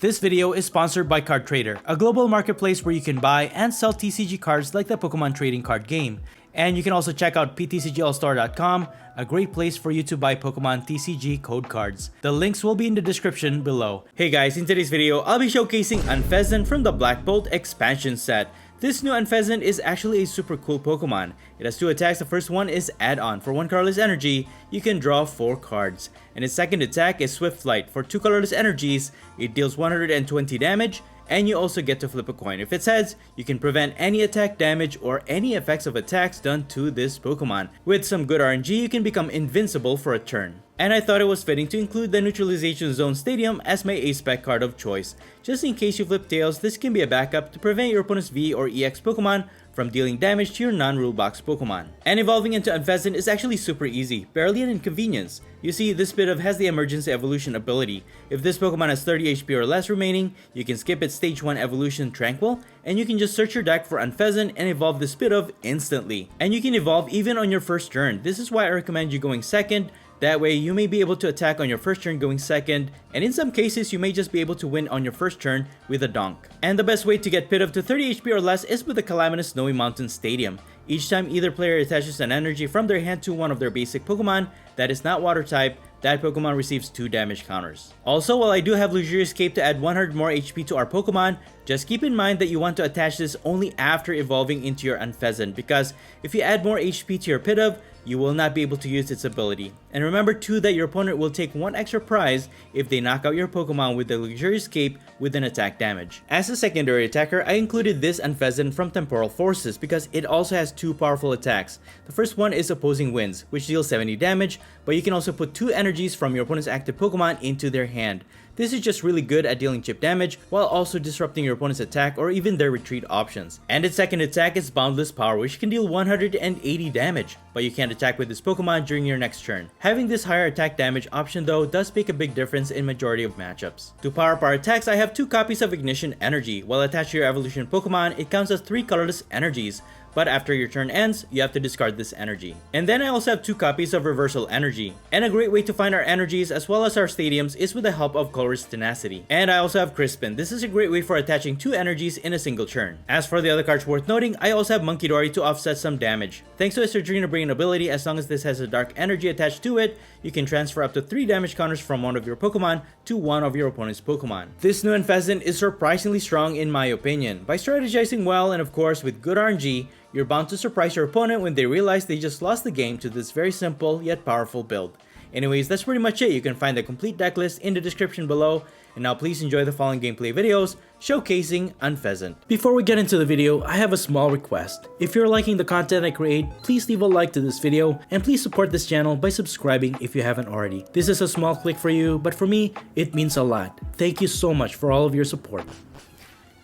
This video is sponsored by Card Trader, a global marketplace where you can buy and sell TCG cards like the Pokemon trading card game. And you can also check out PTCGLstore.com, a great place for you to buy Pokemon TCG code cards. The links will be in the description below. Hey guys, in today's video, I'll be showcasing Unfezant from the Black Bolt expansion set. This new Unfezant is actually a super cool Pokemon. It has two attacks. The first one is add-on. For 1 colorless energy, you can draw 4 cards. And its second attack is Swift Flight. For 2 colorless energies, it deals 120 damage, and you also get to flip a coin. If it's heads, you can prevent any attack damage or any effects of attacks done to this Pokemon. With some good RNG, you can become invincible for a turn. And I thought it was fitting to include the Neutralization Zone Stadium as my A-Spec card of choice. Just in case you flip tails, this can be a backup to prevent your opponent's V or EX Pokemon from dealing damage to your non-rule box Pokemon. And evolving into Unfezant is actually super easy, barely an inconvenience. You see, this PIDOVE has the Emergency Evolution ability. If this Pokemon has 30 HP or less remaining, you can skip its Stage 1 Evolution Tranquil, and you can just search your deck for Unfezant and evolve this PIDOVE instantly. And you can evolve even on your first turn. This is why I recommend you going second. That way, you may be able to attack on your first turn going second, and in some cases, you may just be able to win on your first turn with a donk. And the best way to get PIDOVE to 30 HP or less is with the Calamitous Snowy Mountain Stadium. Each time either player attaches an energy from their hand to one of their basic Pokemon that is not water type, that Pokemon receives 2 damage counters. Also, while I do have Luxurious Cape to add 100 more HP to our Pokemon, just keep in mind that you want to attach this only after evolving into your Unfezant, because if you add more HP to your PIDOVE, you will not be able to use its ability. And remember too that your opponent will take 1 extra prize if they knock out your Pokemon with the Luxurious Cape with an attack damage. As a secondary attacker, I included this Unfezant from Temporal Forces because it also has 2 powerful attacks. The first one is Opposing Winds, which deals 70 damage, but you can also put 2 energies from your opponent's active Pokemon into their hand. This is just really good at dealing chip damage while also disrupting your opponent's attack or even their retreat options. And its second attack is Boundless Power, which can deal 180 damage, but you can't attack with this Pokemon during your next turn. Having this higher attack damage option though does make a big difference in majority of matchups. To power up our attacks, I have 2 copies of Ignition Energy. While attached to your evolution Pokemon, it counts as 3 colorless energies, but after your turn ends, you have to discard this energy. And then I also have 2 copies of Reversal Energy. And a great way to find our energies as well as our stadiums is with the help of Colorless Tenacity. And I also have Crispin. This is a great way for attaching 2 energies in a single turn. As for the other cards worth noting, I also have Monkey Dory to offset some damage. Thanks to its Surgerino Brain ability, as long as this has a dark energy attached to it, you can transfer up to 3 damage counters from one of your Pokemon to one of your opponent's Pokemon. This new Unfezant is surprisingly strong in my opinion. By strategizing well and of course with good RNG, you're bound to surprise your opponent when they realize they just lost the game to this very simple yet powerful build. Anyways, that's pretty much it. You can find the complete deck list in the description below. And now please enjoy the following gameplay videos showcasing Unfezant. Before we get into the video, I have a small request. If you're liking the content I create, please leave a like to this video and please support this channel by subscribing if you haven't already. This is a small click for you, but for me, it means a lot. Thank you so much for all of your support.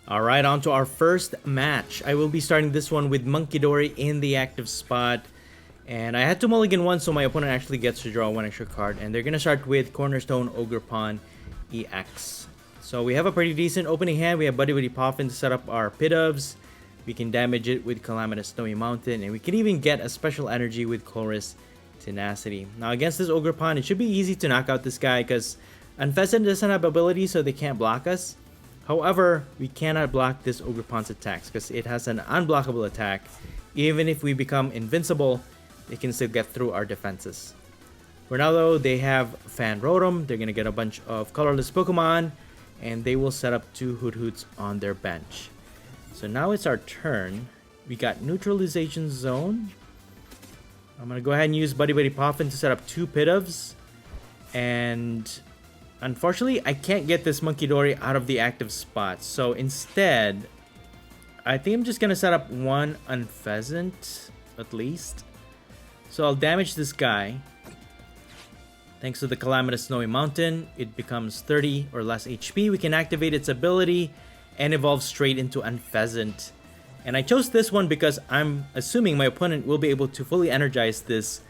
Alright, on to our first match. I will be starting this one with Monkey Dory in the active spot. And I had to mulligan one, so my opponent actually gets to draw 1 extra card. And they're going to start with Cornerstone Ogerpon EX. So we have a pretty decent opening hand. We have Buddy Buddy Poffin to set up our PIDOVEs. We can damage it with Calamitous Snowy Mountain. And we can even get a special energy with Colorless Tenacity. Now against this Ogerpon, it should be easy to knock out this guy because Unfezant doesn't have ability, so they can't block us. However, we cannot block this Ogerpon's attacks because it has an unblockable attack. Even if we become invincible, it can still get through our defenses. For now though, they have Fan Rotom. They're going to get a bunch of colorless Pokemon, and they will set up 2 Hoot Hoots on their bench. So now it's our turn. We got Neutralization Zone. I'm going to go ahead and use Buddy Buddy Poffin to set up 2 PIDOVEs. And unfortunately, I can't get this Monkey Dory out of the active spot. So instead, I think I'm just going to set up 1 Unfezant at least. So I'll damage this guy. Thanks to the Calamitous Snowy Mountain, it becomes 30 or less HP. We can activate its ability and evolve straight into Unfezant. And I chose this one because I'm assuming my opponent will be able to fully energize this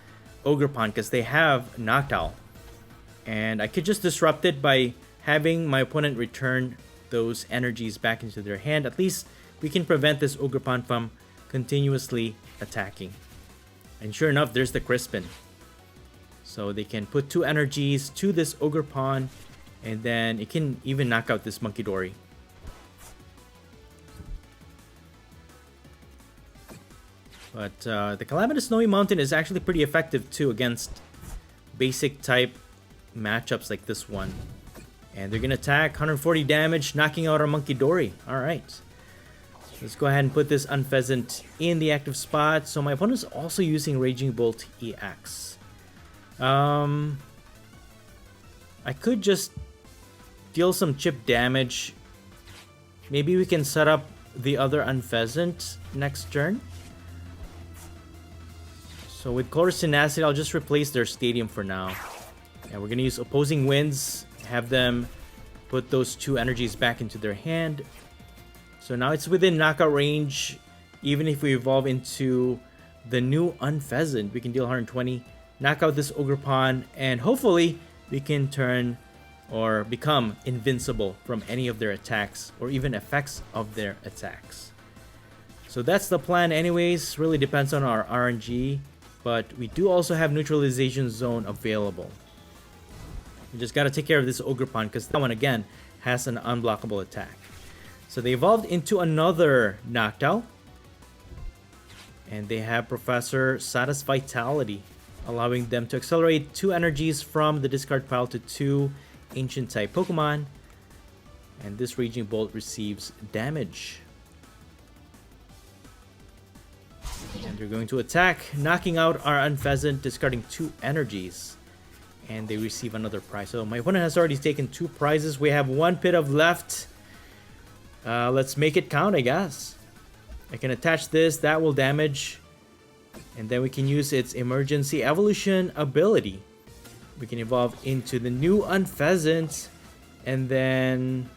Ogerpon because they have Noctowl. And I could just disrupt it by having my opponent return those energies back into their hand. At least we can prevent this Ogerpon from continuously attacking. And sure enough, there's the Crispin. So they can put 2 energies to this Ogerpon And then it can even knock out this Monkey Dory. But the Calamitous Snowy Mountain is actually pretty effective too against basic type matchups like this one. And they're going to attack, 140 damage, knocking out our Monkey Dory. Alright. Let's go ahead and put this Unfezant in the active spot. So my opponent is also using Raging Bolt EX. I could just deal some chip damage. Maybe we can set up the other Unfezant next turn. So with Color's Tenacity, I'll just replace their stadium for now. And we're going to use Opposing Winds, have them put those two energies back into their hand. So now it's within knockout range. Even if we evolve into the new Unfezant, we can deal 120, knock out this Ogerpon, and hopefully we can turn or become invincible from any of their attacks or even effects of their attacks. So that's the plan anyways. Really depends on our RNG, but we do also have Neutralization Zone available. We just got to take care of this Ogerpon because that one again has an unblockable attack. So they evolved into another Noctowl. And they have Professor Satis Vitality, allowing them to accelerate 2 energies from the discard pile to 2 Ancient type Pokemon. And this Raging Bolt receives damage. And they're going to attack, knocking out our Unfezant, discarding 2 energies. And they receive another prize. So my opponent has already taken 2 prizes. We have 1 PIDOVE left. Let's make it count, I guess. I can attach this. That will damage. And then we can use its Emergency Evolution ability. We can evolve into the new Unfezant. And then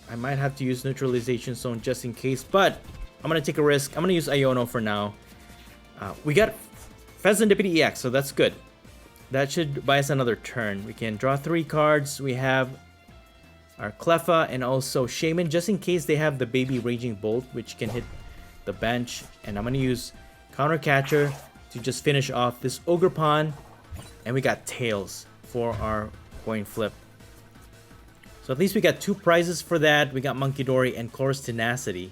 I might have to use Neutralization Zone just in case. But I'm going to take a risk. I'm going to use Iono for now. We got Pheasant Deputy EX, so that's good. That should buy us another turn. We can draw 3 cards. We have our Cleffa and also Shaman, just in case they have the baby Raging Bolt, which can hit the bench. And I'm going to use Counter Catcher to just finish off this Ogerpon. And we got Tails for our coin flip. So at least we got 2 prizes for that. We got Monkey Dory and Color's Tenacity.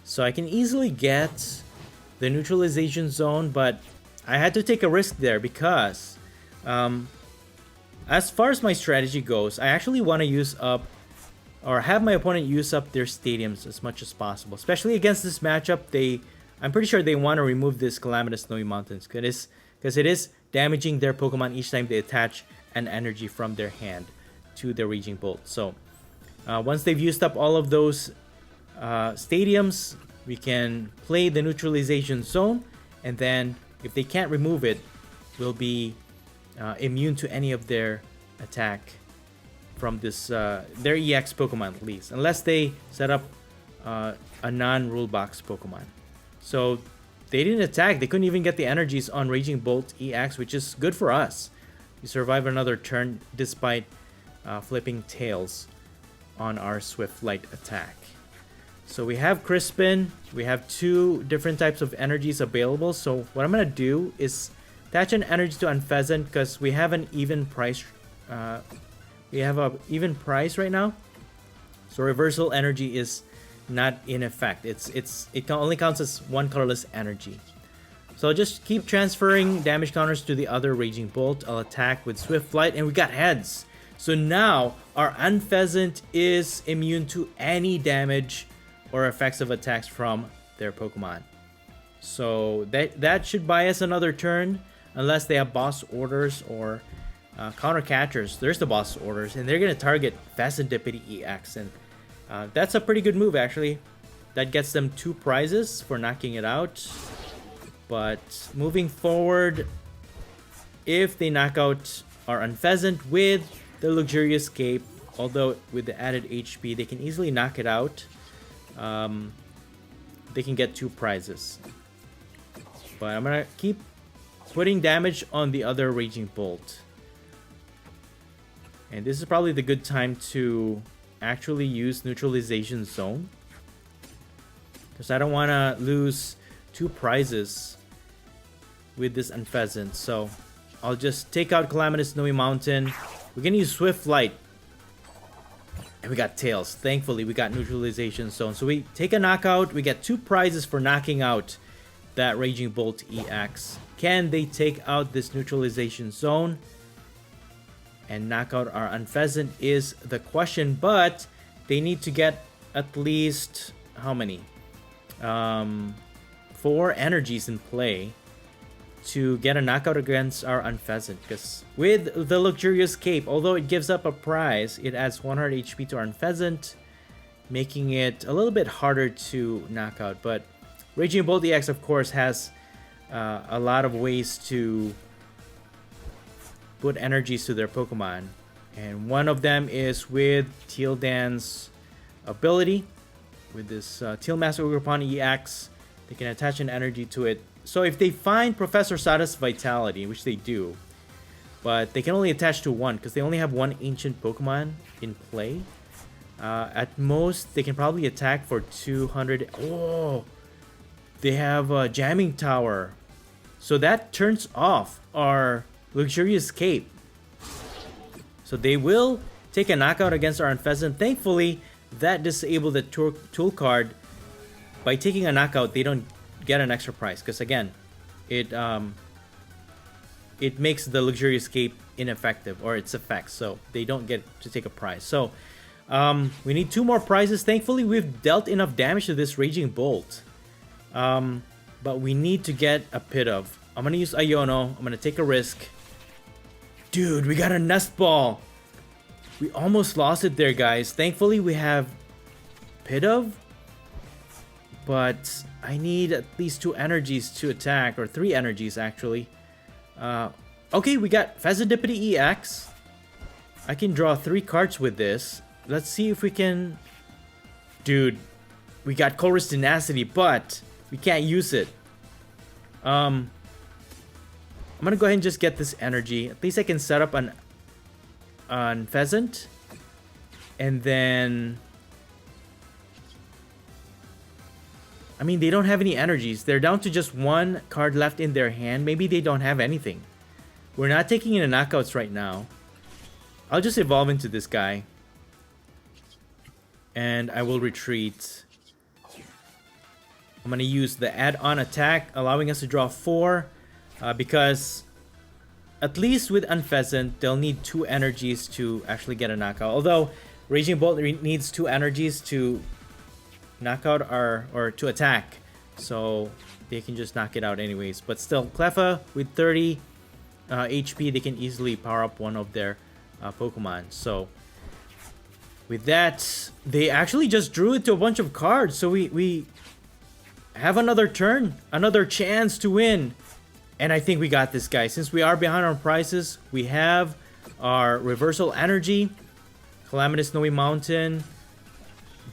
So I can easily get the Neutralization Zone, but I had to take a risk there because as far as my strategy goes, I actually want to use up or have my opponent use up their stadiums as much as possible, especially against this matchup. I'm pretty sure they want to remove this Calamitous Snowy Mountains because it is damaging their Pokemon each time they attach an energy from their hand to their Raging Bolt. So once they've used up all of those stadiums, we can play the Neutralization Zone, and then if they can't remove it, we'll be immune to any of their attack from this their EX Pokemon at least, unless they set up a non-rule box Pokemon. So they didn't attack. They couldn't even get the energies on Raging Bolt EX, which is good for us. We survive another turn despite flipping Tails on our Swift Light attack. So we have Crispin. We have 2 different types of energies available. So what I'm going to do is attach an energy to Unfezant because we have an even price. We have an even price right now. So Reversal Energy is not in effect. It only counts as 1 colorless energy. So I'll just keep transferring damage counters to the other Raging Bolt. I'll attack with Swift Flight, and we got heads. So now our Unfezant is immune to any damage or effects of attacks from their Pokemon. So that should buy us another turn, unless they have boss orders or counter catchers. There's the boss orders, and they're going to target Pheasant Deputy EX, and that's a pretty good move actually. That gets them 2 prizes for knocking it out. But moving forward, if they knock out our Unfezant with the Luxurious Cape, although with the added HP, they can easily knock it out. They can get 2 prizes. But I'm gonna keep putting damage on the other Raging Bolt. And this is probably the good time to actually use Neutralization Zone, because I don't want to lose 2 prizes with this Unfezant. So I'll just take out Calamitous Snowy Mountain. We're gonna use Swift Light And we got Tails. Thankfully, we got Neutralization Zone. So we take a knockout. We get 2 prizes for knocking out that Raging Bolt EX. Can they take out this Neutralization Zone and knock out our Unfezant is the question. But they need to get at least, how many? 4 energies in play to get a knockout against our Unfezant, because with the Luxurious Cape, although it gives up a prize, it adds 100 HP to our Unfezant, making it a little bit harder to knock out. But Raging Bolt EX, of course, has a lot of ways to put energies to their Pokemon, and one of them is with Tildan's ability. With this Teal Master Ogerpon EX, they can attach an energy to it. So if they find Professor Sada's Vitality, which they do, but they can only attach to 1 because they only have 1 ancient Pokemon in play. At most, they can probably attack for 200. Oh, they have a Jamming Tower. So that turns off our Luxurious Cape. So they will take a knockout against our Unfezant. Thankfully, that disabled the tool card. By taking a knockout, they don't get an extra prize, because again, it makes the Luxurious Cape ineffective, or its effects, so they don't get to take a prize. So we need 2 more prizes. Thankfully, we've dealt enough damage to this Raging Bolt, but we need to get a PIDOVE. I'm gonna use Iono. I'm gonna take a risk. Dude, we got a Nest Ball. We almost lost it there, guys. Thankfully, we have PIDOVE, but I need at least 2 energies to attack, or 3 energies actually. Okay, we got Fezandipity EX. I can draw 3 cards with this. Let's see if we can... Dude, we got Colress Tenacity, but we can't use it. I'm gonna go ahead and just get this energy. At least I can set up an Pheasant, and then... I mean, they don't have any energies. They're down to just 1 card left in their hand. Maybe they don't have anything. We're not taking any knockouts right now. I'll just evolve into this guy, and I will retreat. I'm going to use the add-on attack, allowing us to draw 4, because at least with Unfezant, they'll need 2 energies to actually get a knockout. Although Raging Bolt needs 2 energies to knock out or to attack, so they can just knock it out anyways. But still, Cleffa with 30 HP, they can easily power up one of their Pokemon. So with that, they actually just drew it to a bunch of cards, so we have another turn, another chance to win. And I think we got this, guy. Since we are behind on prices, we have our Reversal Energy. Calamitous Snowy Mountain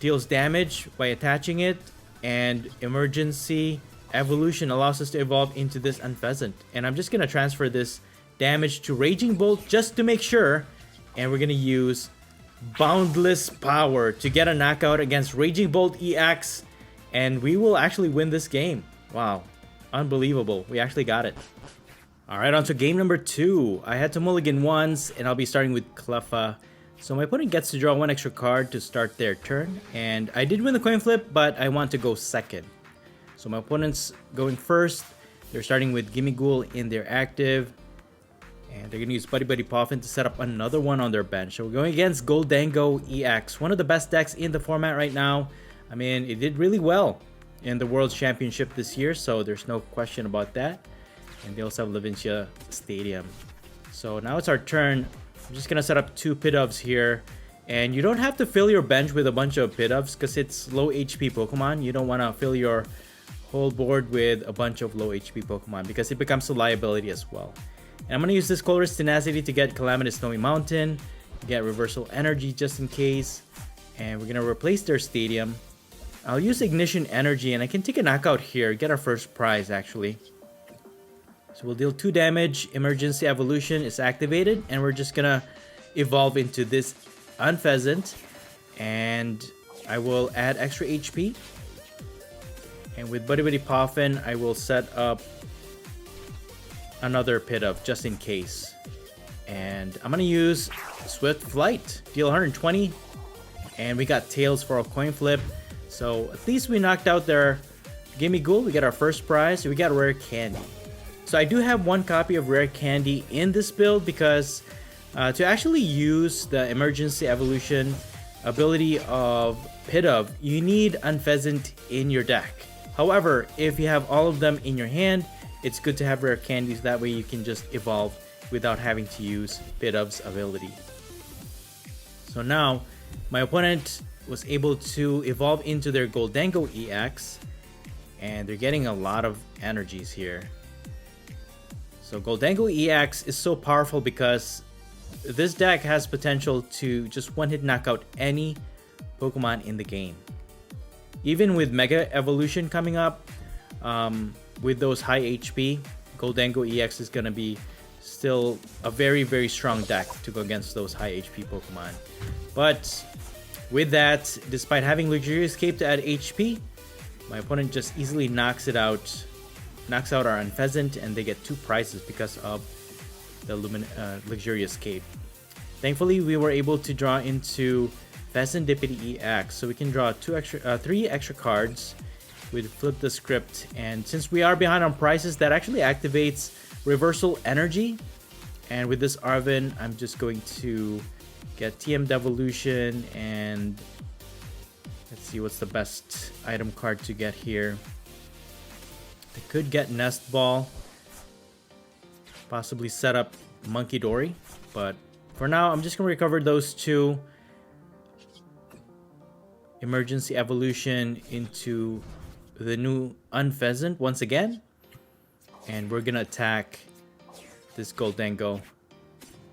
deals damage by attaching it, and Emergency Evolution allows us to evolve into this Unfezant. And I'm just gonna transfer this damage to Raging Bolt just to make sure, and we're gonna use Boundless Power to get a knockout against Raging Bolt EX, and we will actually win this game. Wow, unbelievable, we actually got it. Alright, on to game number 2. I had to mulligan once, and I'll be starting with Cleffa. So my opponent gets to draw 1 extra card to start their turn, and I did win the coin flip, but I want to go second. So my opponent's going first. They're starting with Gimmighoul in their active, and they're going to use Buddy Buddy Poffin to set up another one on their bench. So we're going against Gholdengo EX, one of the best decks in the format right now. I mean, it did really well in the World Championship this year, so there's no question about that. And they also have Levincia Stadium. So now it's our turn. I'm just gonna set up 2 PIDOVEs here, and you don't have to fill your bench with a bunch of PIDOVEs because it's low HP Pokemon. You don't want to fill your whole board with a bunch of low HP Pokemon because it becomes a liability as well. And I'm gonna use this Colress Tenacity to get Calamitous Snowy Mountain, get Reversal Energy just in case, and we're gonna replace their Stadium. I'll use Ignition Energy, and I can take a knockout here, get our first prize actually. So we'll deal 2 damage, Emergency Evolution is activated, and we're just gonna evolve into this Unfezant, and I will add extra HP. And with Buddy Buddy Poffin, I will set up another PIDOVE just in case. And I'm gonna use Swift Flight, deal 120, And we got tails for a coin flip. So at least we knocked out their Gimme Ghoul. We got our first prize. We got rare candy. So I do have one copy of rare candy in this build because to actually use the emergency evolution ability of PIDOVE, you need Unfezant in your deck. However, if you have all of them in your hand, it's good to have rare candies. That way you can just evolve without having to use PIDOVE's ability. So now my opponent was able to evolve into their Gholdengo EX, and they're getting a lot of energies here. So Gholdengo EX is so powerful because this deck has potential to just one-hit knock out any Pokemon in the game. Even with Mega Evolution coming up, with those high HP, Gholdengo EX is going to be still a very, very strong deck to go against those high HP Pokemon. But with that, despite having Luxurious Cape to add HP, my opponent just easily knocks out our Unfezant, and they get 2 prizes because of the Luxurious Cape. Thankfully, we were able to draw into Pheasantipity EX, so we can draw 3 extra cards with Flip the Script. And since we are behind on prizes, that actually activates Reversal Energy. And with this Arven, I'm just going to get TM Devolution, and let's see what's the best item card to get here. I could get Nest Ball, possibly set up Monkey Dory, but for now I'm just going to recover those 2 Emergency Evolution into the new Unfezant once again, and we're gonna attack this Gholdengo.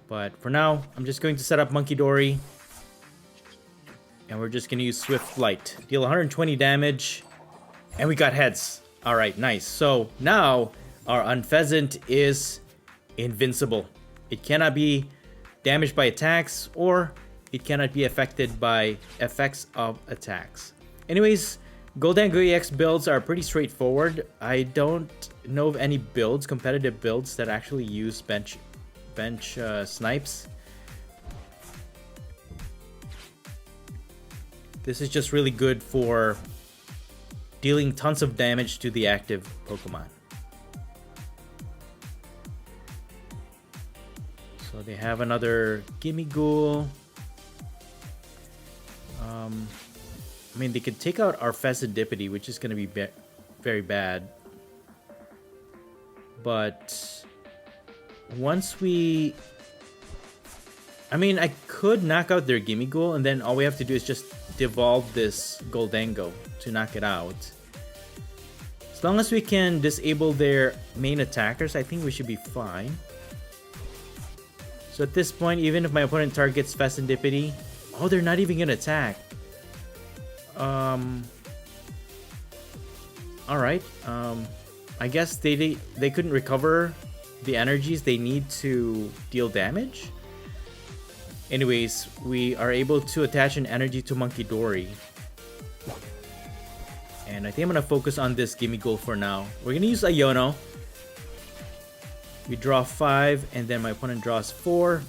But for now, I'm just going to set up Monkey Dory, and we're just gonna use Swift Flight. Deal 120 damage, and we got heads. All right, nice. So now our Unfezant is invincible. It cannot be damaged by attacks, or it cannot be affected by effects of attacks. Anyways, Gholdengo EX builds are pretty straightforward. I don't know of any builds, competitive builds, that actually use bench snipes. This is just really good for dealing tons of damage to the active Pokemon. So they have another Gimme Ghoul. I mean, they could take out our Pheasantipity, which is going to be very bad. But once we... I mean, I could knock out their Gimme Ghoul, and then all we have to do is just devolve this Gholdengo to knock it out. As long as we can disable their main attackers, I think we should be fine. So at this point, even if my opponent targets Pheasantipity... Oh, they're not even going to attack. Alright. I guess they couldn't recover the energies they need to deal damage. Anyways, we are able to attach an energy to Monkey Dory. And I think I'm going to focus on this Gimme Ghoul for now. We're going to use Iono. We draw 5, and then my opponent draws 4.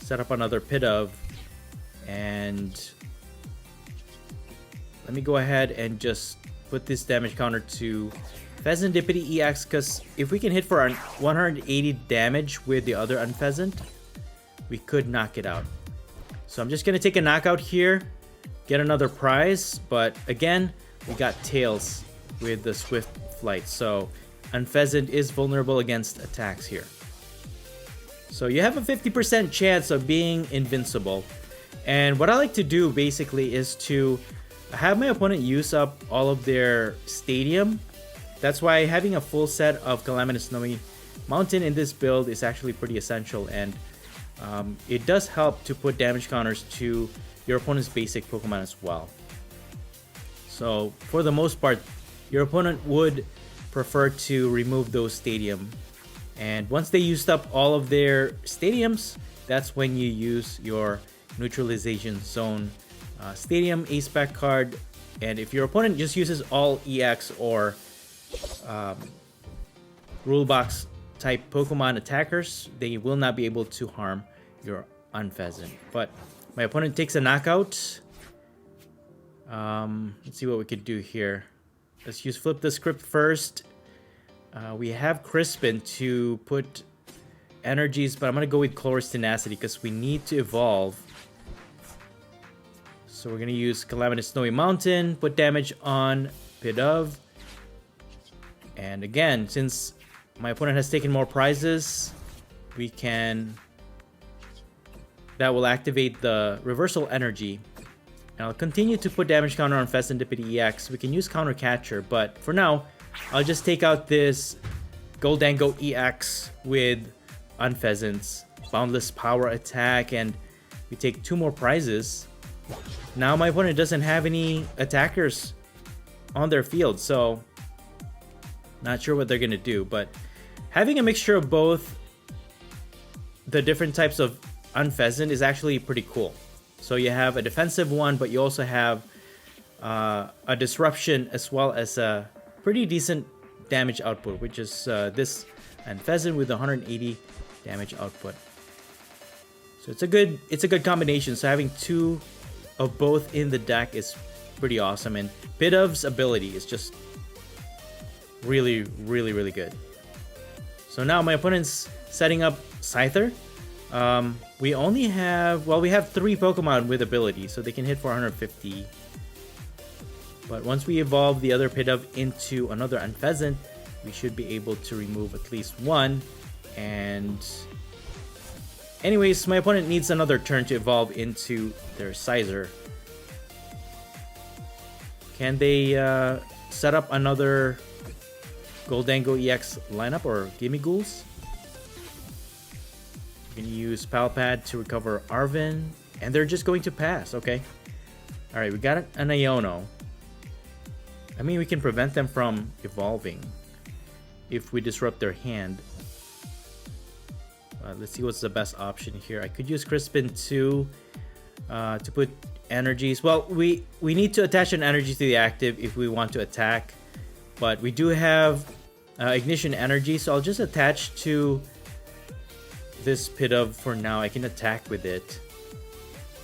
Set up another PIDOVE. And let me go ahead and just put this damage counter to Pheasantipity EX, because if we can hit for our 180 damage with the other Unfezant, we could knock it out. So I'm just going to take a knockout here, get another prize, but again, we got Tails with the Swift Flight, so Unfezant is vulnerable against attacks here. So you have a 50% chance of being invincible. And what I like to do basically is to have my opponent use up all of their stadium. That's why having a full set of Calamitous Snowy Mountain in this build is actually pretty essential, and it does help to put damage counters to your opponent's basic Pokemon as well. So for the most part, your opponent would prefer to remove those stadium, and once they used up all of their stadiums, that's when you use your Neutralization Zone Stadium A-Spec card. And if your opponent just uses all EX or Rule Box type Pokemon attackers, they will not be able to harm your Unfezant. But my opponent takes a knockout, Let's see what we could do here. Let's use flip the script first. We have Crispin to put energies, but I'm gonna go with Chorus Tenacity because we need to evolve. So we're gonna use Calamitous Snowy Mountain, put damage on PIDOVE. And again, since my opponent has taken more prizes, we can... that will activate the Reversal Energy. And I'll continue to put damage counter on Serendipity EX. We can use Counter Catcher, but for now, I'll just take out this Gholdengo EX with Unfezant's Boundless Power attack, and we take 2 more prizes. Now my opponent doesn't have any attackers on their field, so not sure what they're gonna do, but having a mixture of both the different types of Unfezant is actually pretty cool. So you have a defensive one, but you also have a disruption as well as a pretty decent damage output, which is this Unfezant with 180 damage output. So it's a good combination. So having 2 of both in the deck is pretty awesome, and PIDOVE's ability is just really good. So now my opponent's setting up Scyther. We only have, well, we have 3 Pokemon with ability, so they can hit for 150. But once we evolve the other PIDOVE into another Unfezant, we should be able to remove at least 1. And anyways, my opponent needs another turn to evolve into their Scyther. Can they set up another Gholdengo EX lineup or Gimme Ghouls? We can use Palpad to recover Arven, and they're just going to pass. Okay. Alright, we got an Iono. I mean, we can prevent them from evolving if we disrupt their hand. Let's see what's the best option here. I could use Crispin 2 to put energies. Well, we need to attach an energy to the active if we want to attack, but we do have Ignition Energy, so I'll just attach to this PIDOVE for now. I can attack with it,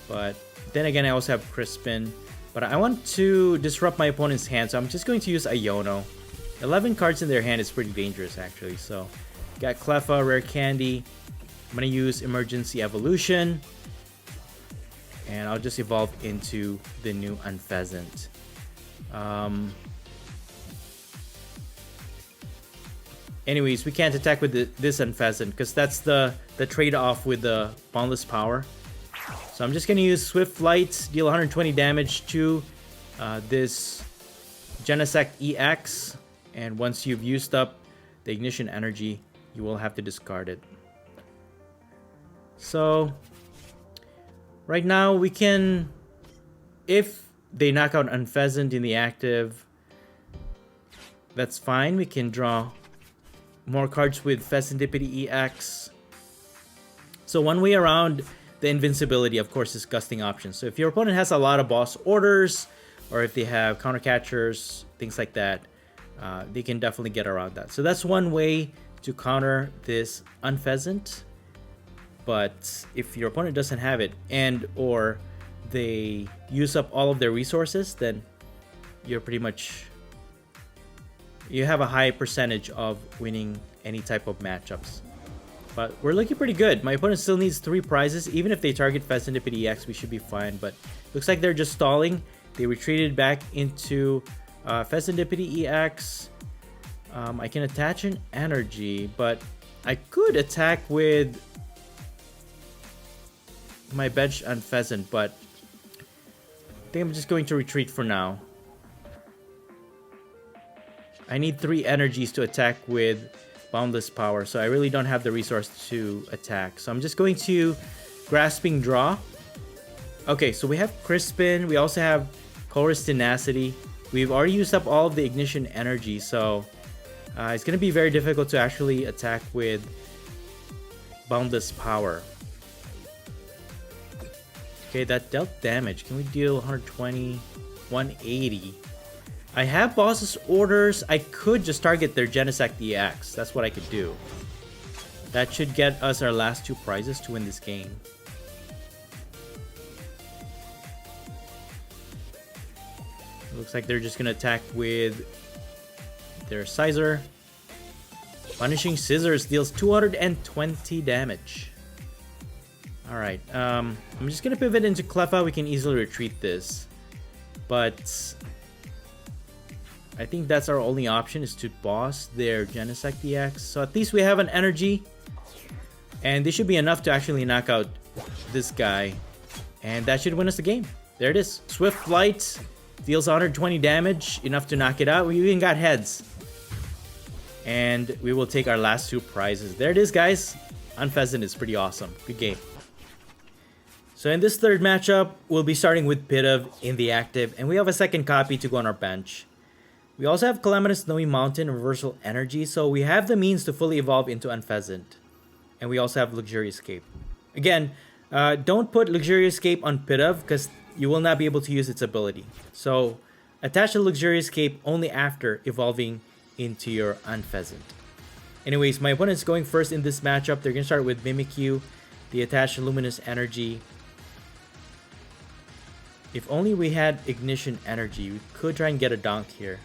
but then again, I also have Crispin. But I want to disrupt my opponent's hand, so I'm just going to use Iono. 11 cards in their hand is pretty dangerous, actually. So, got Cleffa, Rare Candy. I'm going to use Emergency Evolution. And I'll just evolve into the new Unfezant. Anyways, we can't attack with this Unfezant because that's the trade-off with the Boundless Power. So I'm just going to use Swift Flight, deal 120 damage to this Genesect EX. And once you've used up the Ignition Energy, you will have to discard it. So right now we can, if they knock out Unfezant in the active, that's fine. We can draw more cards with Serendipity EX. So one way around the invincibility, of course, is gusting options. So if your opponent has a lot of boss orders, or if they have counter catchers, things like that, they can definitely get around that. So that's one way to counter this Unfezant. But if your opponent doesn't have it, and or they use up all of their resources, then you're pretty much, you have a high percentage of winning any type of matchups. But we're looking pretty good. My opponent still needs 3 prizes. Even if they target Serendipity EX, we should be fine. But looks like they're just stalling. They retreated back into Serendipity EX. I can attach an energy, but I could attack with my bench Unfezant, but I think I'm just going to retreat for now. I need 3 energies to attack with Boundless Power, so I really don't have the resource to attack. So I'm just going to Grasping Draw. Okay, so we have Crispin. We also have Chorus Tenacity. We've already used up all of the Ignition Energy, so it's going to be very difficult to actually attack with Boundless Power. Okay, that dealt damage. Can we deal 120, 180? I have boss's orders. I could just target their Genesect EX. That's what I could do. That should get us our last 2 prizes to win this game. Looks like they're just gonna attack with their Sizer. Punishing Scissors deals 220 damage. Alright, I'm just gonna pivot into Cleffa. We can easily retreat this. But I think that's our only option, is to boss their Genesect EX. So at least we have an energy. And this should be enough to actually knock out this guy. And that should win us the game. There it is. Swift Flight deals 120 damage, enough to knock it out. We even got heads. And we will take our last 2 prizes. There it is, guys. Unfezant is pretty awesome. Good game. So in this third matchup, we'll be starting with PIDOVE in the active. And we have a second copy to go on our bench. We also have Calamitous Snowy Mountain and Reversal Energy. So we have the means to fully evolve into Unfezant. And we also have Luxurious Cape. Again, don't put Luxurious Cape on PIDOVE because you will not be able to use its ability. So attach the Luxurious Cape only after evolving into your Unfezant. Anyways, my opponent's going first in this matchup. They're going to start with Mimikyu. The attached Luminous Energy. If only we had Ignition Energy, we could try and get a Donk here.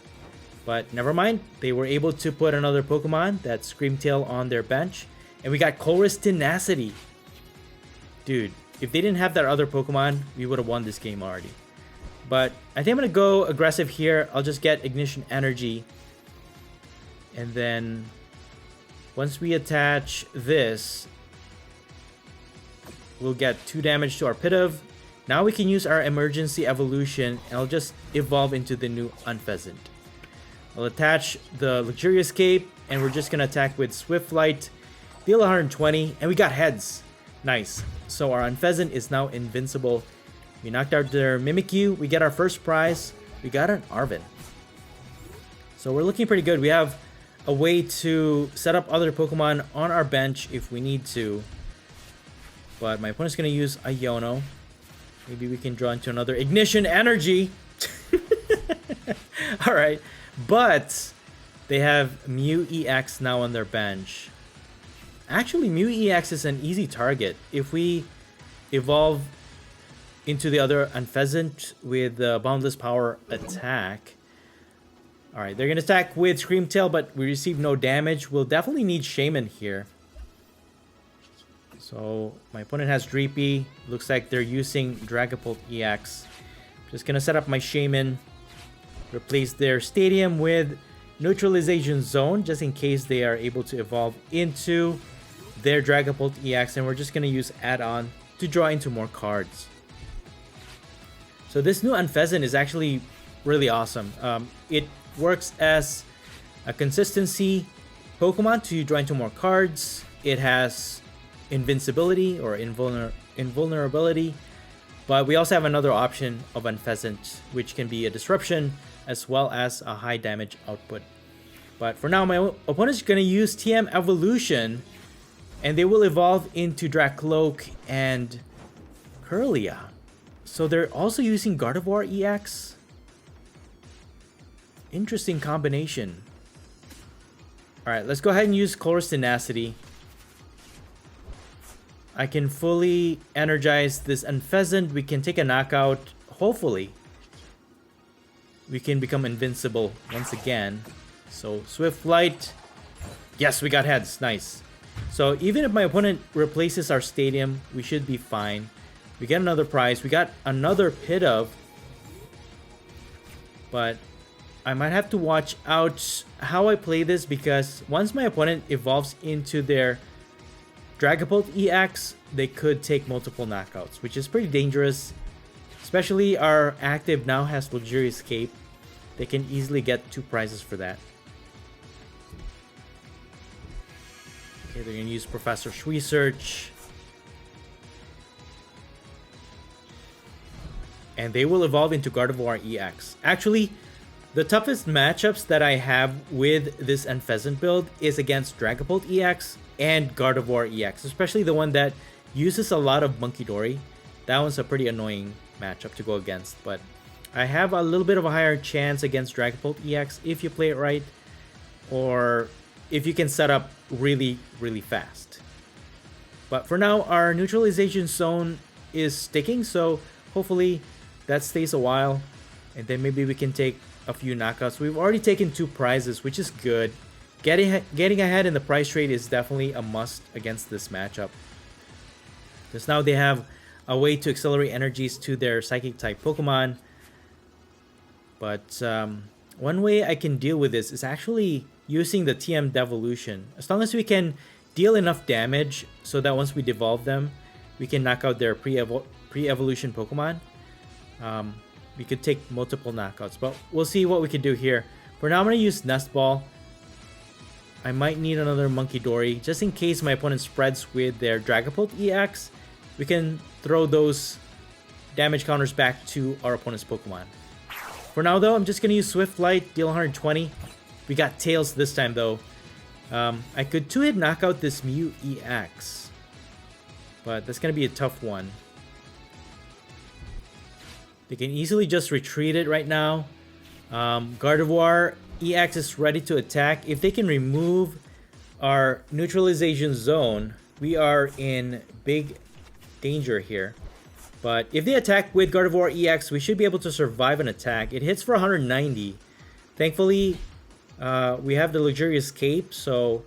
But never mind. They were able to put another Pokemon, that Screamtail, on their bench. And we got Chorus Tenacity. Dude, if they didn't have that other Pokemon, we would have won this game already. But I think I'm going to go aggressive here. I'll just get Ignition Energy. And then once we attach this, we'll get 2 damage to our PIDOVE. Now we can use our Emergency Evolution, and I'll just evolve into the new Unfezant. I'll attach the Luxurious Cape, and we're just going to attack with Swift Flight. Deal 120, and we got heads. Nice. So our Unfezant is now invincible. We knocked out their Mimikyu. We get our first prize. We got an Arven. So we're looking pretty good. We have a way to set up other Pokemon on our bench if we need to. But my opponent's going to use a Iono. Maybe we can draw into another Ignition Energy. Alright. But they have Mew EX now on their bench. Actually, Mew EX is an easy target. If we evolve into the other Unfezant with the Boundless Power attack. Alright, they're going to attack with Screamtail, but we receive no damage. We'll definitely need Shaman here. So, my opponent has Dreepy. Looks like they're using Dragapult EX. Just going to set up my Shaman. Replace their Stadium with Neutralization Zone, just in case they are able to evolve into their Dragapult EX. And we're just going to use Add-on to draw into more cards. So this new Unfezant is actually really awesome. It works as a consistency Pokemon to draw into more cards. It has invincibility or invulnerability, but we also have another option of Unfezant, which can be a disruption as well as a high damage output. But for now, my opponent is going to use TM Evolution, and they will evolve into Dracloak and Kirlia. So they're also using Gardevoir EX. Interesting combination. Alright, let's go ahead and use Chorus Tenacity. I can fully energize this Unfezant. We can take a knockout. Hopefully, we can become invincible once again. So, Swift Flight. Yes, we got heads. Nice. So, even if my opponent replaces our Stadium, we should be fine. We get another prize. We got another PIDOVE. But I might have to watch out how I play this, because once my opponent evolves into their Dragapult EX, they could take multiple knockouts, which is pretty dangerous. Especially our active now has Luxurious Cape. They can easily get 2 prizes for that. Okay, they're going to use Professor's Research. And they will evolve into Gardevoir EX. Actually, the toughest matchups that I have with this Unfezant build is against Dragapult EX and Gardevoir EX, especially the one that uses a lot of Munkidori. That one's a pretty annoying matchup to go against, but I have a little bit of a higher chance against Dragapult EX if you play it right, or if you can set up really, really fast. But for now, our neutralization zone is sticking, so hopefully that stays a while. And then maybe we can take a few knockouts. We've already taken 2 prizes, which is good. Getting ahead in the prize trade is definitely a must against this matchup. Because now they have a way to accelerate energies to their Psychic type Pokemon. But one way I can deal with this is actually using the TM Devolution. As long as we can deal enough damage so that once we devolve them, we can knock out their pre-evolution Pokemon. We could take multiple knockouts, but we'll see what we can do here. For now, I'm going to use Nest Ball. I might need another Monkey Dory, just in case my opponent spreads with their Dragapult EX. We can throw those damage counters back to our opponent's Pokemon. For now, though, I'm just going to use Swift Light, deal 120. We got Tails this time, though. I could 2-hit knock out this Mew EX, but that's going to be a tough one. They can easily just retreat it right now. Gardevoir EX is ready to attack. If they can remove our neutralization zone, we are in big danger here. But if they attack with Gardevoir EX, we should be able to survive an attack. It hits for 190. Thankfully, we have the Luxurious Cape, so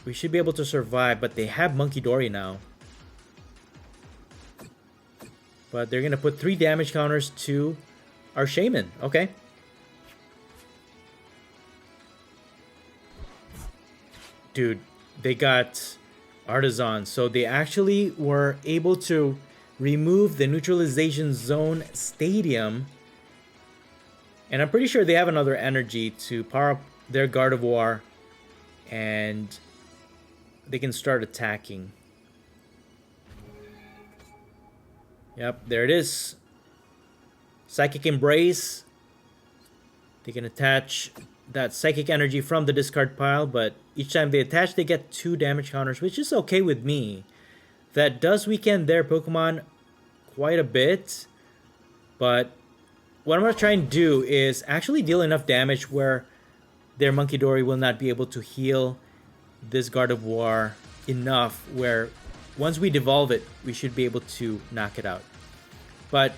we should be able to survive. But they have Monkey Dory now. But they're going to put 3 damage counters to our Shaman. Okay. Dude, they got Artisan. So they actually were able to remove the neutralization zone stadium. And I'm pretty sure they have another energy to power up their Gardevoir. And they can start attacking. Yep, there it is. Psychic Embrace. They can attach that Psychic Energy from the discard pile, but each time they attach, they get 2 damage counters, which is okay with me. That does weaken their Pokemon quite a bit, but what I'm going to try and do is actually deal enough damage where their Monkey Dory will not be able to heal this Gardevoir enough where once we devolve it, we should be able to knock it out. But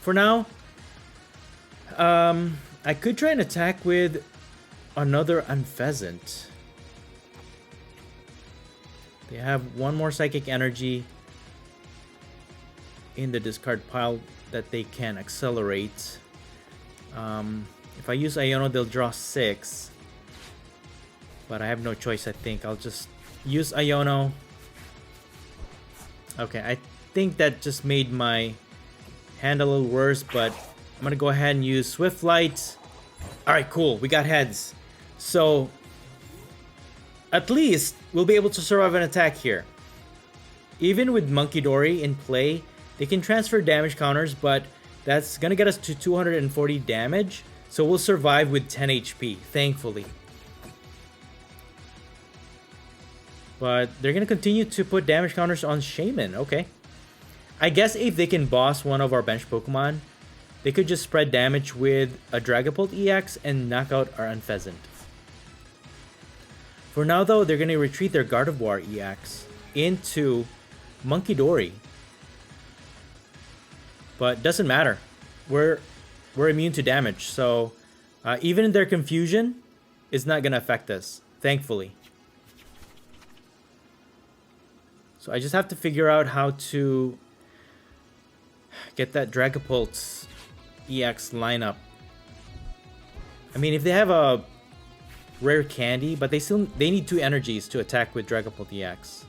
for now, I could try and attack with another Unfezant. They have 1 more Psychic Energy in the discard pile that they can accelerate. If I use Iono, they'll draw 6. But I have no choice, I think. I'll just use Iono. Okay, I think that just made my hand a little worse, but I'm going to go ahead and use Swift Light. Alright, cool. We got heads. So, at least we'll be able to survive an attack here. Even with Monkey Dory in play, they can transfer damage counters, but that's going to get us to 240 damage. So we'll survive with 10 HP, thankfully. But they're going to continue to put damage counters on Shaman. Okay. I guess if they can boss one of our bench Pokemon, they could just spread damage with a Dragapult EX and knock out our Unfezant. For now, though, they're going to retreat their Gardevoir EX into Monkey Dory. But doesn't matter. We're immune to damage. So even their confusion is not going to affect us, thankfully. So I just have to figure out how to get that Dragapult EX lineup. I mean, if they have a rare candy, but they need 2 energies to attack with Dragapult EX.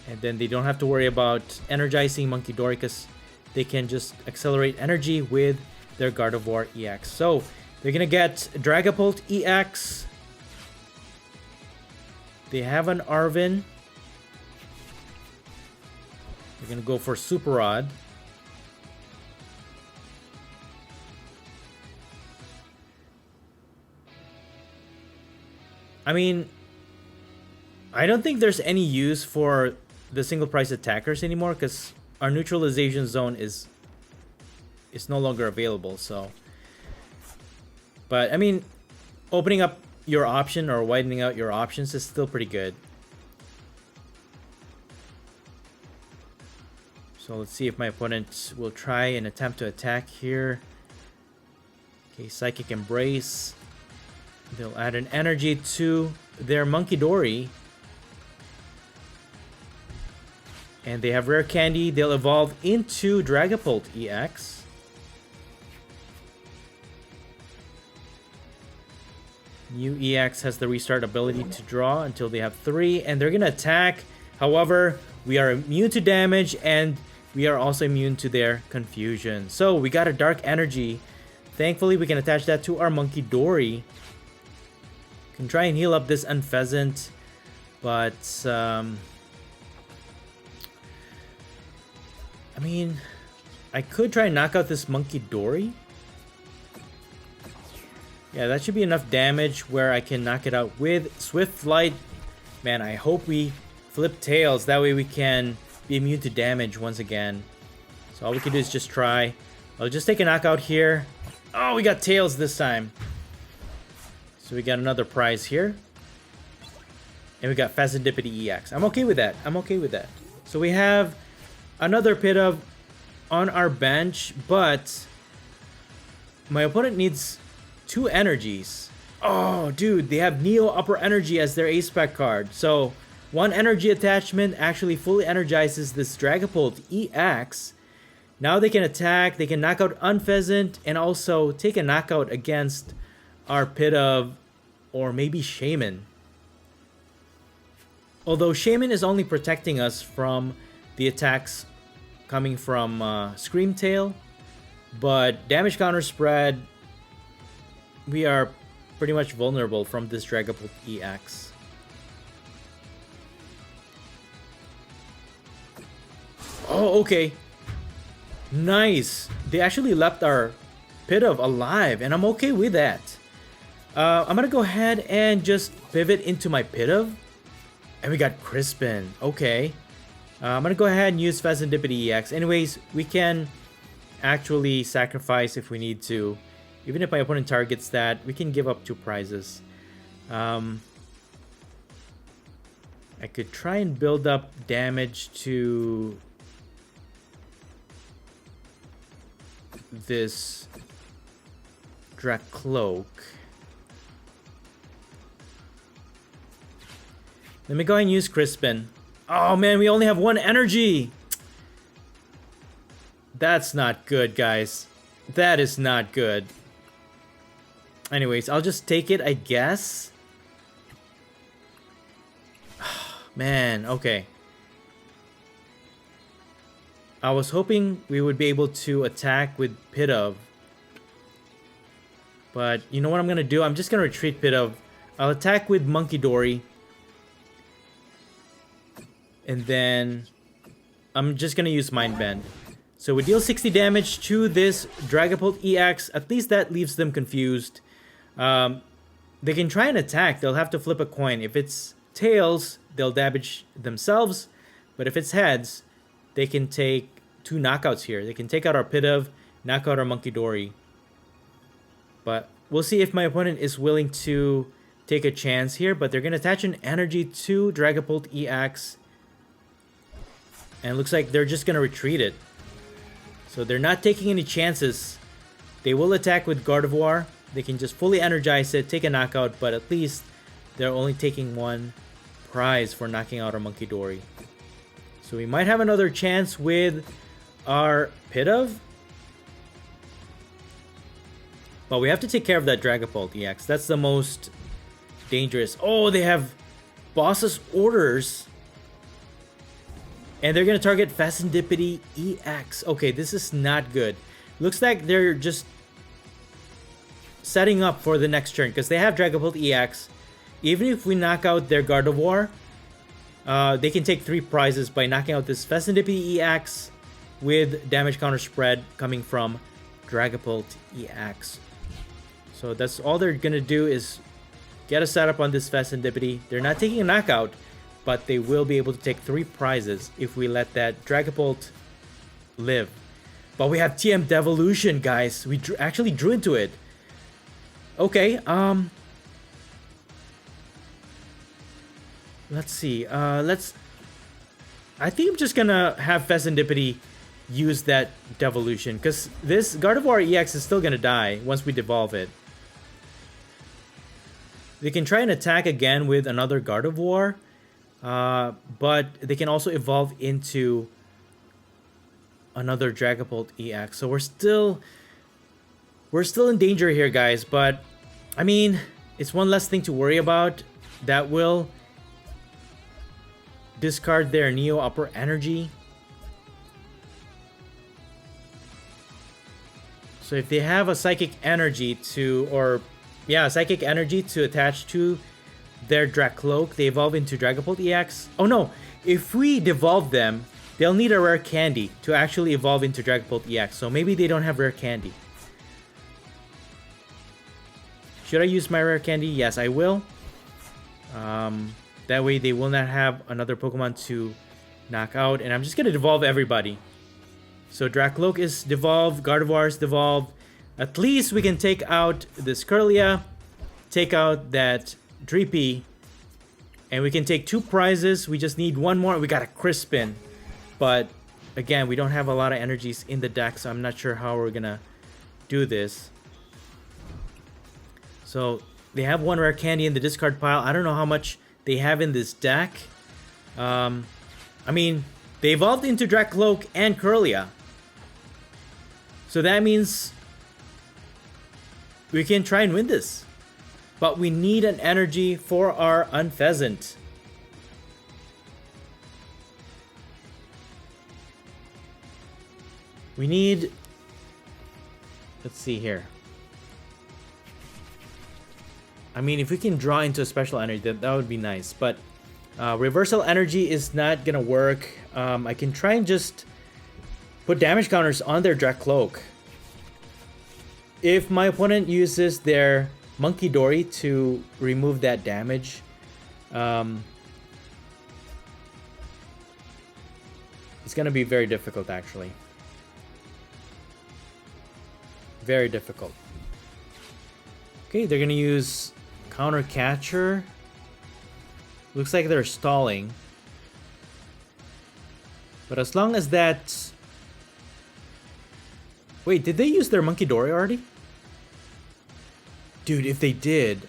And then they don't have to worry about energizing Monkey Dory because they can just accelerate energy with their Gardevoir EX. So they're gonna get Dragapult EX. They have an Arven. They're gonna go for Super Rod. I mean, I don't think there's any use for the single price attackers anymore because our neutralization zone is no longer available. So, but I mean, opening up your option or widening out your options is still pretty good. So let's see if my opponent will try and attempt to attack here. Okay, Psychic Embrace. They'll add an energy to their Monkey Dory. And they have Rare Candy. They'll evolve into Dragapult EX. New EX has the restart ability to draw until they have 3. And they're going to attack. However, we are immune to damage. And we are also immune to their confusion. So we got a Dark Energy. Thankfully, we can attach that to our Monkey Dory. Can try and heal up this Unfezant. But, I mean, I could try and knock out this Monkey Dory. Yeah, that should be enough damage where I can knock it out with Swift Flight. Man, I hope we flip Tails. That way we can be immune to damage once again. So all we can do is just try. I'll just take a knockout here. Oh, we got Tails this time. So we got another prize here. And we got Fezandipity EX. I'm okay with that. I'm okay with that. So we have another PIDOVE on our bench, but my opponent needs 2 energies. Oh, dude, they have Neo Upper Energy as their ace spec card. So 1 energy attachment actually fully energizes this Dragapult EX. Now they can attack, they can knock out Unfezant, and also take a knockout against our PIDOVE or maybe Shaman. Although Shaman is only protecting us from the attacks coming from Screamtail, but damage counter spread, we are pretty much vulnerable from this Dragapult EX. Oh, okay. Nice. They actually left our PIDOVE alive, and I'm okay with that. I'm gonna go ahead and just pivot into my PIDOVE. And we got Crispin. Okay. I'm gonna go ahead and use Fezandipity EX. Anyways, we can actually sacrifice if we need to. Even if my opponent targets that, we can give up 2 prizes. I could try and build up damage to this Dracloak. Let me go ahead and use Crispin. Oh man, we only have 1 energy! That's not good, guys. That is not good. Anyways, I'll just take it, I guess. Man, okay. I was hoping we would be able to attack with PIDOVE. But you know what I'm gonna do? I'm just gonna retreat PIDOVE. I'll attack with Monkey Dory. And then I'm just gonna use Mind Bend. So we deal 60 damage to this Dragapult EX. At least that leaves them confused. They can try and attack. They'll have to flip a coin. If it's tails, they'll damage themselves. But if it's heads, they can take 2 knockouts here. They can take out our PIDOVE, knock out our Monkey Dory. But we'll see if my opponent is willing to take a chance here. But they're going to attach an energy to Dragapult EX. And it looks like they're just going to retreat it. So they're not taking any chances. They will attack with Gardevoir. They can just fully energize it, take a knockout, but at least they're only taking 1 prize for knocking out our Monkey Dory. So we might have another chance with our PIDOVE. But we have to take care of that Dragapult EX. That's the most dangerous. Oh, they have Boss's Orders. And they're going to target Fezandipity EX. Okay, this is not good. Looks like they're just setting up for the next turn because they have Dragapult EX. Even if we knock out their Gardevoir, they can take 3 prizes by knocking out this Fezandipity EX with damage counter spread coming from Dragapult EX. So that's all they're going to do is get a setup on this Fezandipity. They're not taking a knockout, but they will be able to take 3 prizes if we let that Dragapult live. But we have TM Devolution, guys. We actually drew into it. Okay, let's see. I think I'm just gonna have Fezandipity use that devolution, because this Gardevoir EX is still gonna die once we devolve it. They can try and attack again with another Gardevoir, but they can also evolve into another Dragapult EX. So we're still in danger here, guys. But I mean, it's one less thing to worry about. That will discard their Neo Upper Energy. So if they have a Psychic Energy Psychic Energy to attach to their Dracloak, they evolve into Dragapult EX. Oh no, if we devolve them, they'll need a rare candy to actually evolve into Dragapult EX. So maybe they don't have rare candy. Should I use my rare candy? Yes, I will. That way they will not have another Pokemon to knock out. And I'm just going to devolve everybody. So Dracloak is devolved, Gardevoir is devolved. At least we can take out this Kirlia, take out that Dreepy, and we can take 2 prizes. We just need 1 more. We got a Crispin. But again, we don't have a lot of energies in the deck, so I'm not sure how we're going to do this. So they have 1 rare candy in the discard pile. I don't know how much they have in this deck. I mean, they evolved into Dracloak and Kirlia. So that means we can try and win this. But we need an energy for our Unfezant. We need... Let's see here. I mean, if we can draw into a special energy, that would be nice. But reversal energy is not going to work. I can try and just put damage counters on their Dracloak. If my opponent uses their Monkey Dory to remove that damage, it's going to be very difficult, actually. Very difficult. Okay, they're going to use Counter Catcher. Looks like they're stalling. But as long as that... Wait, did they use their Monkey Dory already? Dude, if they did,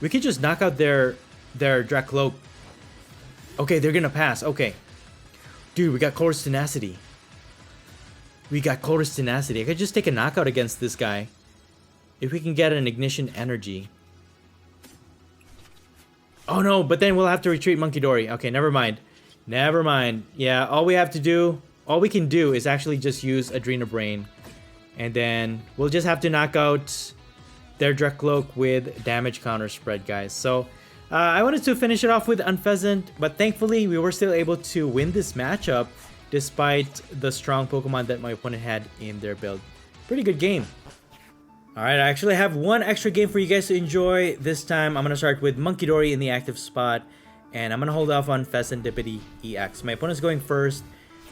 we could just knock out their Dracloak. Okay, they're gonna pass. Okay. Dude, we got Colress Tenacity. We got Colress Tenacity. I could just take a knockout against this guy. If we can get an Ignition Energy. Oh no, but then we'll have to retreat Monkey Dory. Okay, never mind. Never mind. Yeah, all we can do is actually just use Adrena Brain. And then we'll just have to knock out their Dracloak with damage counter spread, guys. So I wanted to finish it off with Unfezant, but thankfully we were still able to win this matchup despite the strong Pokemon that my opponent had in their build. Pretty good game. Alright, I actually have 1 extra game for you guys to enjoy. This time I'm going to start with Monkey Dory in the active spot, and I'm going to hold off on Fezandipity EX. My opponent's going first.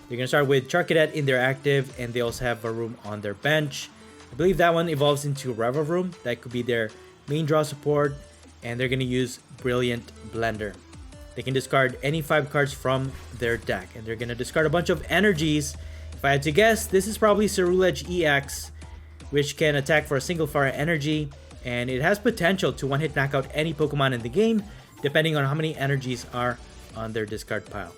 They're going to start with Charcadet in their active, and they also have Varoom on their bench. I believe that one evolves into Revavroom. That could be their main draw support, and they're going to use Brilliant Blender. They can discard any 5 cards from their deck, and they're going to discard a bunch of energies. If I had to guess, this is probably Ceruledge EX, which can attack for a single fire energy, and it has potential to one-hit knock out any Pokemon in the game, depending on how many energies are on their discard pile.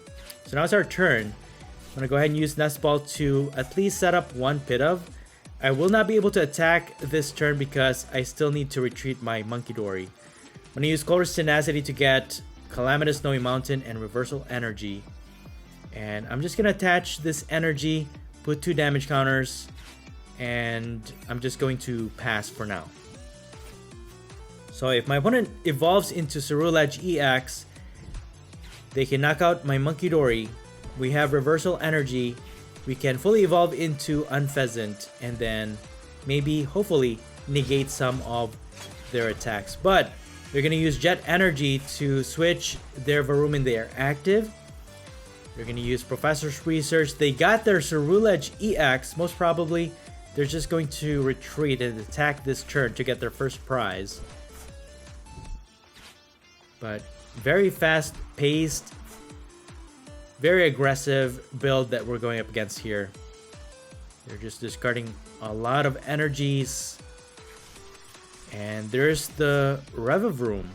So now it's our turn. I'm going to go ahead and use Nest Ball to at least set up 1 PIDOVE. I will not be able to attack this turn because I still need to retreat my Monkey Dory. I'm going to use Colress Tenacity to get Calamitous Snowy Mountain and Reversal Energy. And I'm just going to attach this energy, put 2 damage counters, and I'm just going to pass for now. So if my opponent evolves into Ceruledge EX, they can knock out my Monkey Dory. We have Reversal Energy. We can fully evolve into Unfezant and then maybe, hopefully, negate some of their attacks. But they're going to use Jet Energy to switch their Varoom in their active. They're going to use Professor's Research. They got their Ceruledge EX. Most probably, they're just going to retreat and attack this turn to get their first prize. But very fast-paced, very aggressive build that we're going up against here. They're just discarding a lot of energies. And there's the Reviv Room.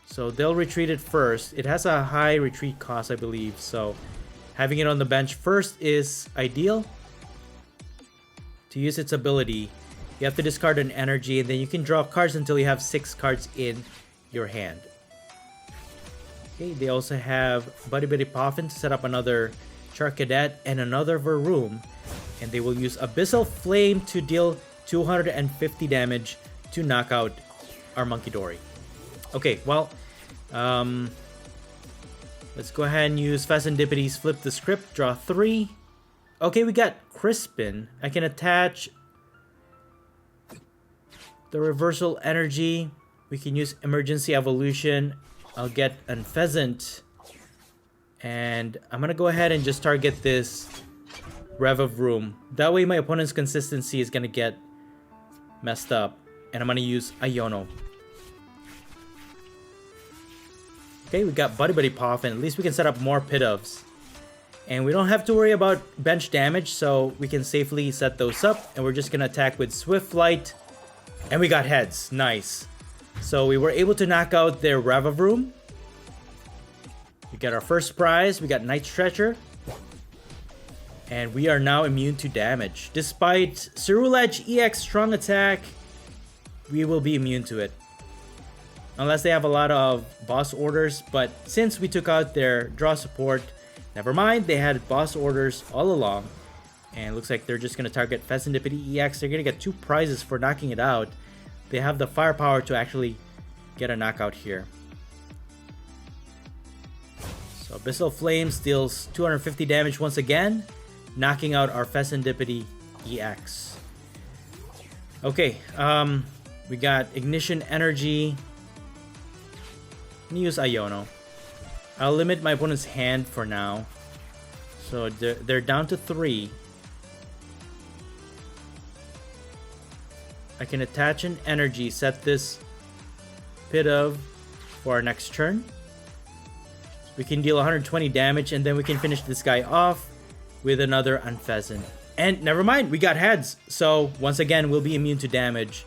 So they'll retreat it first. It has a high retreat cost, I believe. So having it on the bench first is ideal. To use its ability, you have to discard an energy, and then you can draw cards until you have 6 cards in your hand. Okay, they also have Buddy Poffin to set up another Char Cadet and another Varoom. And they will use Abyssal Flame to deal 250 damage to knock out our Monkey Dory. Okay, well, let's go ahead and use Fecendipity's Flip the Script, draw 3. Okay, we got Crispin. I can attach the Reversal Energy. We can use Emergency Evolution. I'll get Unfezant. And I'm going to go ahead and just target this Reviv Room. That way my opponent's consistency is going to get messed up. And I'm going to use Iono. Okay, we got Buddy Poffin. At least we can set up more PIDOVEs. And we don't have to worry about bench damage, so we can safely set those up. And we're just going to attack with Swift Flight. And we got heads. Nice. So we were able to knock out their Reviv Room. We got our first prize. We got Night Stretcher. And we are now immune to damage. Despite Ceruledge EX strong attack, we will be immune to it. Unless they have a lot of boss orders. But since we took out their draw support, never mind. They had boss orders all along. And it looks like they're just going to target Fecendipity EX. They're going to get 2 prizes for knocking it out. They have the firepower to actually get a knockout here. So Abyssal Flame deals 250 damage once again, knocking out our Fecendipity EX. Okay, we got Ignition Energy. I'm gonna use Iono. I'll limit my opponent's hand for now. So they're down to 3. I can attach an energy, set this PIDOVE for our next turn. We can deal 120 damage, and then we can finish this guy off with another Unfezant. And never mind, we got heads. So once again, we'll be immune to damage.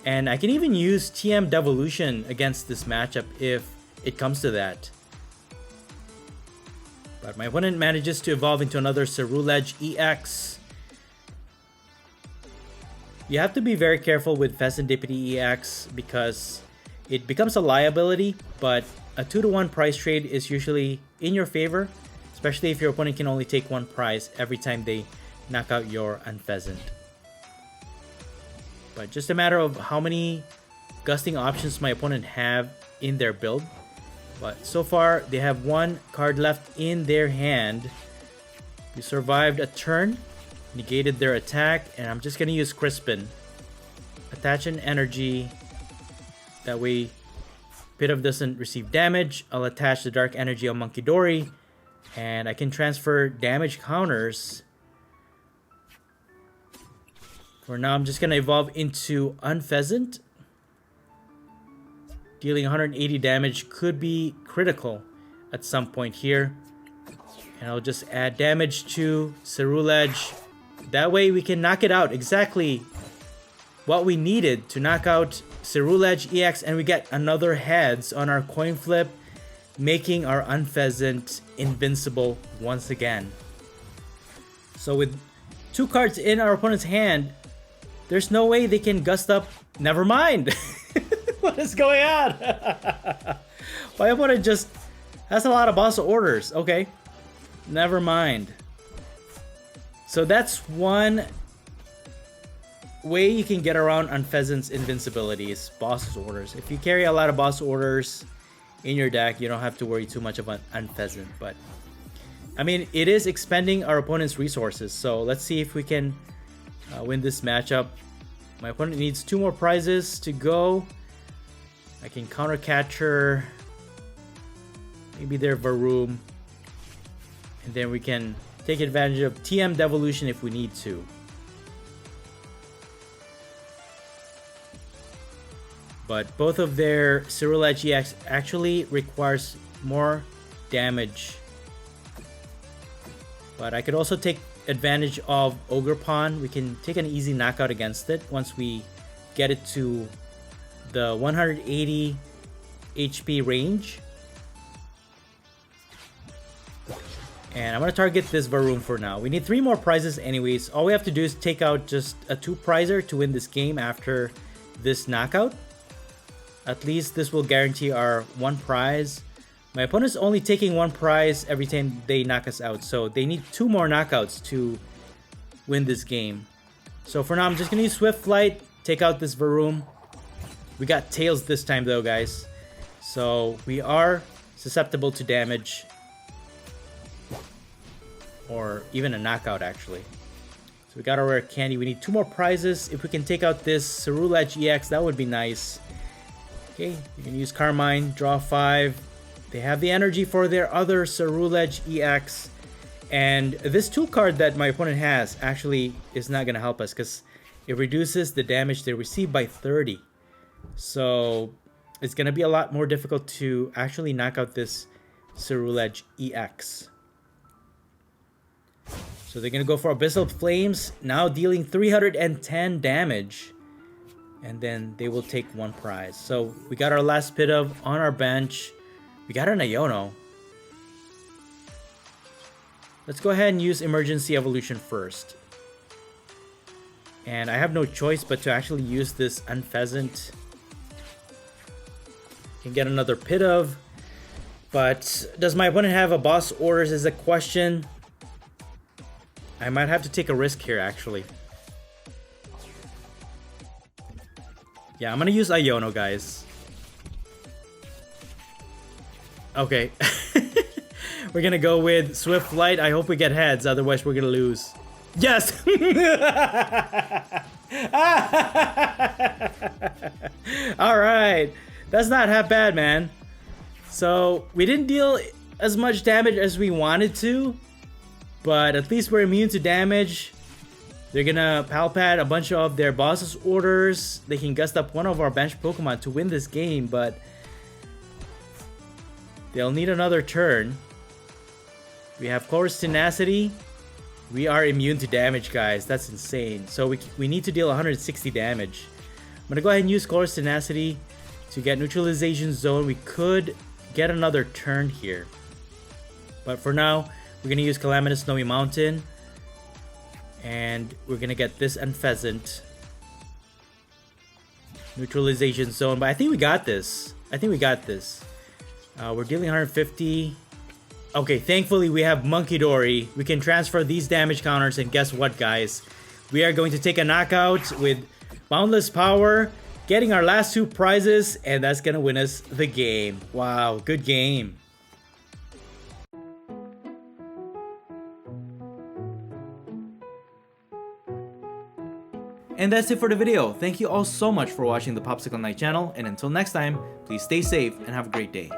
And I can even use TM Devolution against this matchup if it comes to that. But my opponent manages to evolve into another Ceruledge EX. You have to be very careful with Fecendipity EX because it becomes a liability, but a 2-to-1 prize trade is usually in your favor, especially if your opponent can only take 1 prize every time they knock out your Unfezant. But just a matter of how many gusting options my opponent have in their build. But so far, they have 1 card left in their hand. We survived a turn, negated their attack, and I'm just going to use Crispin. Attach an energy. That way, PIDOVE doesn't receive damage. I'll attach the Dark Energy on Monkey Dory, and I can transfer damage counters. For now, I'm just going to evolve into Unfezant. Dealing 180 damage could be critical at some point here. And I'll just add damage to Ceruledge. That way we can knock it out. Exactly what we needed to knock out Ceruledge EX. And we get another heads on our coin flip, making our Unfezant invincible once again. So with 2 cards in our opponent's hand, there's no way they can gust up. Never mind. What is going on? My opponent just has a lot of boss orders. Okay. Never mind. So that's one way you can get around Unfezant's invincibility is boss orders. If you carry a lot of boss orders in your deck, you don't have to worry too much about Unfezant. But I mean, it is expending our opponent's resources. So let's see if we can win this matchup. My opponent needs 2 more prizes to go. I can counter catcher, maybe their Varoom, and then we can take advantage of TM Devolution if we need to. But both of their Ceruledge EX actually requires more damage But I could also take advantage of Ogerpon. We can take an easy knockout against it once we get it to the 180 HP range. And I'm going to target this Varoom for now. We need 3 more prizes anyways. All we have to do is take out just a 2-prizer to win this game after this knockout. At least this will guarantee our 1 prize. My opponent's only taking 1 prize every time they knock us out. So they need 2 more knockouts to win this game. So for now, I'm just going to use Swift Flight, take out this Varoom. We got Tails this time though, guys. So we are susceptible to damage. Or even a knockout, actually. So we got our rare candy. We need 2 more prizes. If we can take out this Ceruledge EX, that would be nice. Okay, you can use Carmine, draw 5. They have the energy for their other Ceruledge EX. And this tool card that my opponent has actually is not going to help us because it reduces the damage they receive by 30. So it's going to be a lot more difficult to actually knock out this Ceruledge EX. So they're going to go for Abyssal Flames, now dealing 310 damage. And then they will take 1 prize. So we got our last PIDOVE on our bench. We got an Iono. Let's go ahead and use Emergency Evolution first. And I have no choice but to actually use this Unfezant. Can get another PIDOVE. But does my opponent have a boss orders is a question. I might have to take a risk here, actually. Yeah, I'm gonna use Iono, guys. Okay. We're gonna go with Swift Flight. I hope we get heads, otherwise we're gonna lose. Yes! Alright. That's not half bad, man. So, we didn't deal as much damage as we wanted to. But at least we're immune to damage. They're gonna Palpad a bunch of their boss's orders. They can gust up one of our bench Pokemon to win this game, but they'll need another turn. We have Chorus Tenacity. We are immune to damage, guys. That's insane. So we need to deal 160 damage. I'm gonna go ahead and use Chorus Tenacity to get Neutralization Zone. We could get another turn here. But for now, we're going to use Calamitous Snowy Mountain. And we're going to get this Unfezant. Neutralization Zone. But I think we got this. We're dealing 150. Okay, thankfully we have Monkey Dory. We can transfer these damage counters. And guess what, guys? We are going to take a knockout with Boundless Power. Getting our last 2 prizes. And that's going to win us the game. Wow, good game. And that's it for the video. Thank you all so much for watching the Popsicleknight channel, and until next time, please stay safe and have a great day.